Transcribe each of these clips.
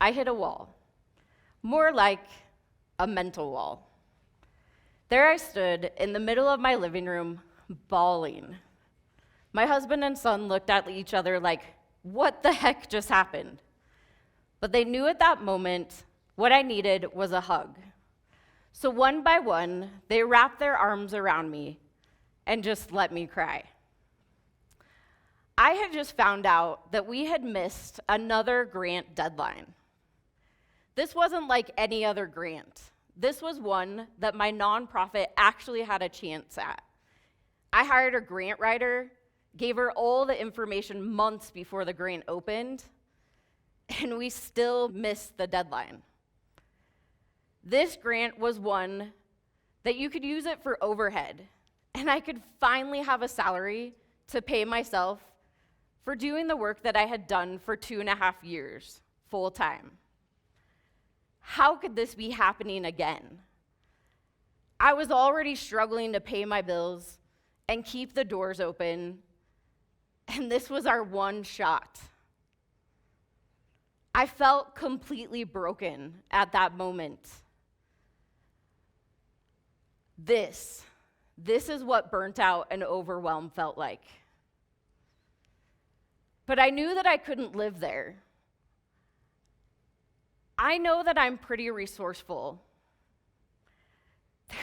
I hit a wall, more like a mental wall. There I stood in the middle of my living room, bawling. My husband and son looked at each other like, what the heck just happened? But they knew at that moment what I needed was a hug. So one by one, they wrapped their arms around me and just let me cry. I had just found out that we had missed another grant deadline. This wasn't like any other grant. This was one that my nonprofit actually had a chance at. I hired a grant writer, gave her all the information months before the grant opened, and we still missed the deadline. This grant was one that you could use it for overhead, and I could finally have a salary to pay myself for doing the work that I had done for 2.5 years, full time. How could this be happening again? I was already struggling to pay my bills and keep the doors open, and this was our one shot. I felt completely broken at that moment. This is what burnt out and overwhelmed felt like. But I knew that I couldn't live there. I know that I'm pretty resourceful.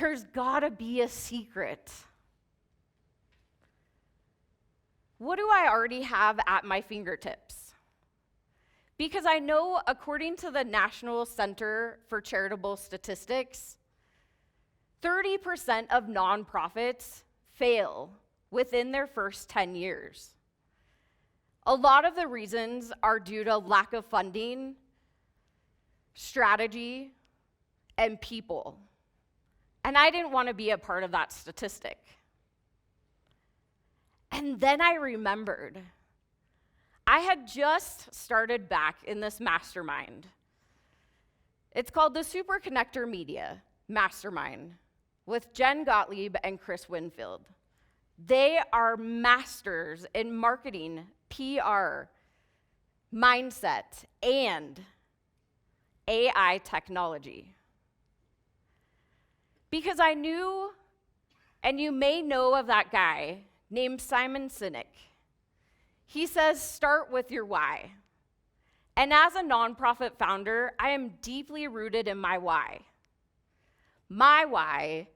There's gotta be a secret. What do I already have at my fingertips? Because I know, according to the National Center for Charitable Statistics, 30% of nonprofits fail within their first 10 years. A lot of the reasons are due to lack of funding, strategy, and people. And I didn't want to be a part of that statistic. And then I remembered, I had just started back in this mastermind. It's called the Super Connector Media Mastermind with Jen Gottlieb and Chris Winfield. They are masters in marketing, PR, mindset, and AI technology. Because I knew, and you may know of that guy named Simon Sinek. He says, start with your why. And as a nonprofit founder, I am deeply rooted in my why. My why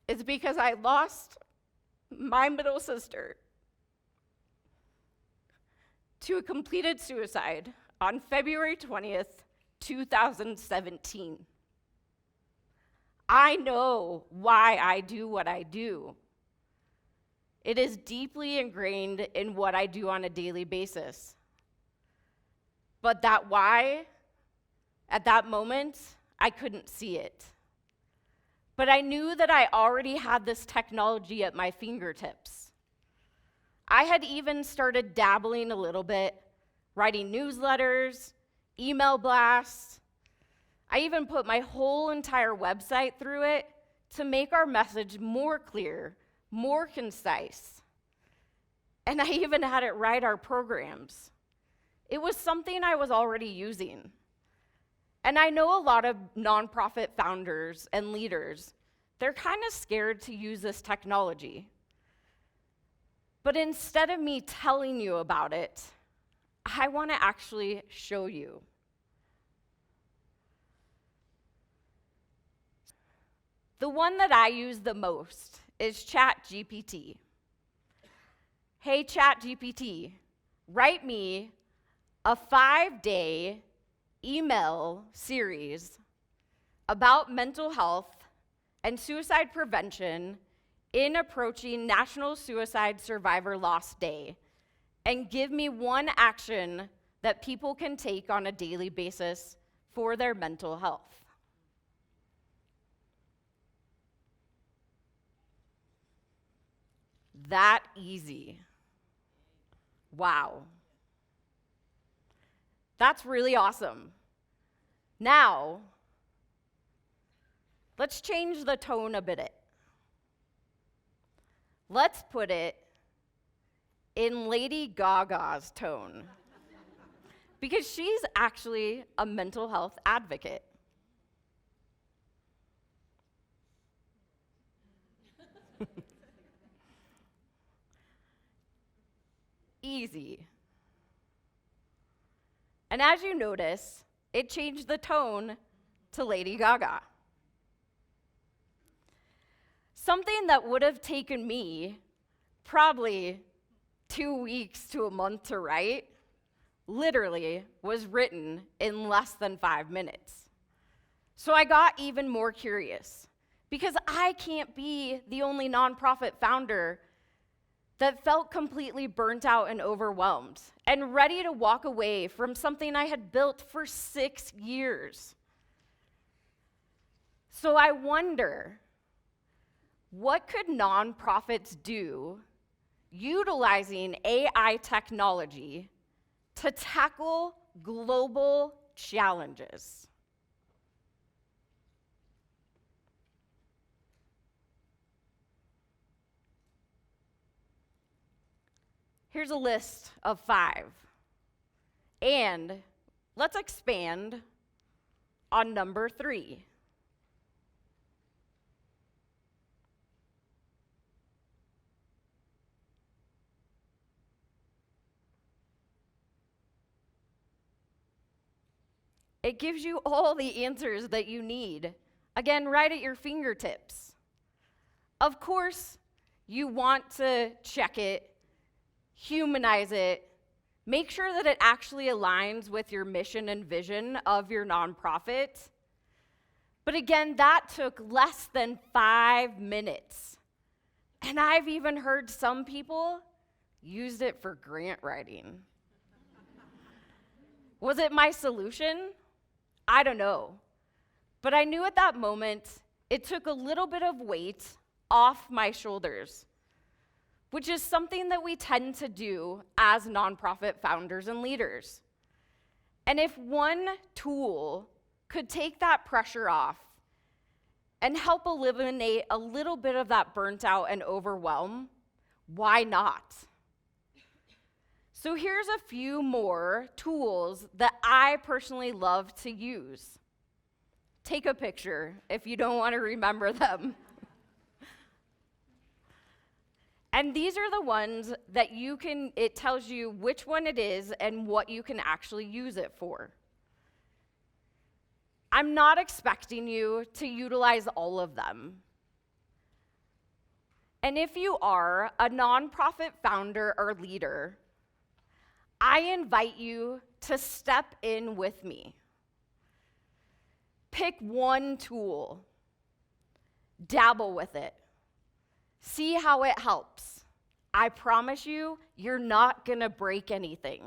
is because I lost my middle sister to a completed suicide on February 20th, 2017. I know why I do what I do. It is deeply ingrained in what I do on a daily basis. But that why, at that moment, I couldn't see it. But I knew that I already had this technology at my fingertips. I had even started dabbling a little bit, writing newsletters, email blasts. I even put my whole entire website through it to make our message more clear, more concise. And I even had it write our programs. It was something I was already using. And I know a lot of nonprofit founders and leaders, they're kind of scared to use this technology. But instead of me telling you about it, I want to actually show you. The one that I use the most is ChatGPT. Hey, ChatGPT, write me a 5-day email series about mental health and suicide prevention in approaching National Suicide Survivor Loss Day, and give me one action that people can take on a daily basis for their mental health. That easy. Wow. That's really awesome. Now, let's change the tone a bit. Let's put it in Lady Gaga's tone, because she's actually a mental health advocate. Easy. And as you notice, it changed the tone to Lady Gaga. Something that would have taken me probably 2 weeks to a month to write, literally was written in less than 5 minutes. So I got even more curious, because I can't be the only nonprofit founder that felt completely burnt out and overwhelmed and ready to walk away from something I had built for 6 years. So I wonder, what could nonprofits do utilizing AI technology to tackle global challenges? Here's a list of 5. And let's expand on number 3. It gives you all the answers that you need, again, right at your fingertips. Of course, you want to check it, humanize it, make sure that it actually aligns with your mission and vision of your nonprofit. But again, that took less than 5 minutes. And I've even heard some people used it for grant writing. Was it my solution? I don't know. But I knew at that moment it took a little bit of weight off my shoulders, which is something that we tend to do as nonprofit founders and leaders. And if one tool could take that pressure off and help eliminate a little bit of that burnt out and overwhelm, why not? So here's a few more tools that I personally love to use. Take a picture if you don't want to remember them. And these are the ones that it tells you which one it is and what you can actually use it for. I'm not expecting you to utilize all of them. And if you are a nonprofit founder or leader, I invite you to step in with me. Pick one tool, dabble with it, see how it helps. I promise you, you're not gonna break anything.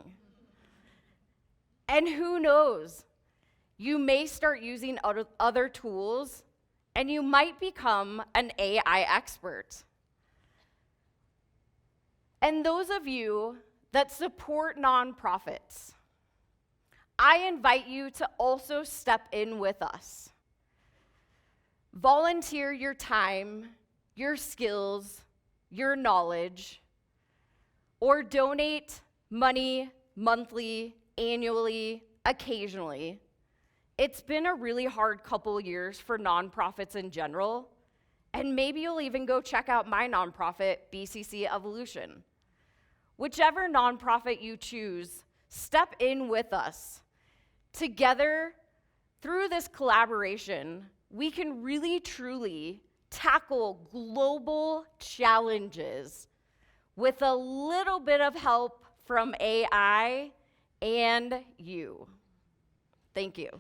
And who knows, you may start using other tools and you might become an AI expert. And those of you that support nonprofits, I invite you to also step in with us. Volunteer your time, your skills, your knowledge, or donate money monthly, annually, occasionally. It's been a really hard couple years for nonprofits in general, and maybe you'll even go check out my nonprofit, BCC Evolution. Whichever nonprofit you choose, step in with us. Together, through this collaboration, we can really truly tackle global challenges with a little bit of help from AI and you. Thank you.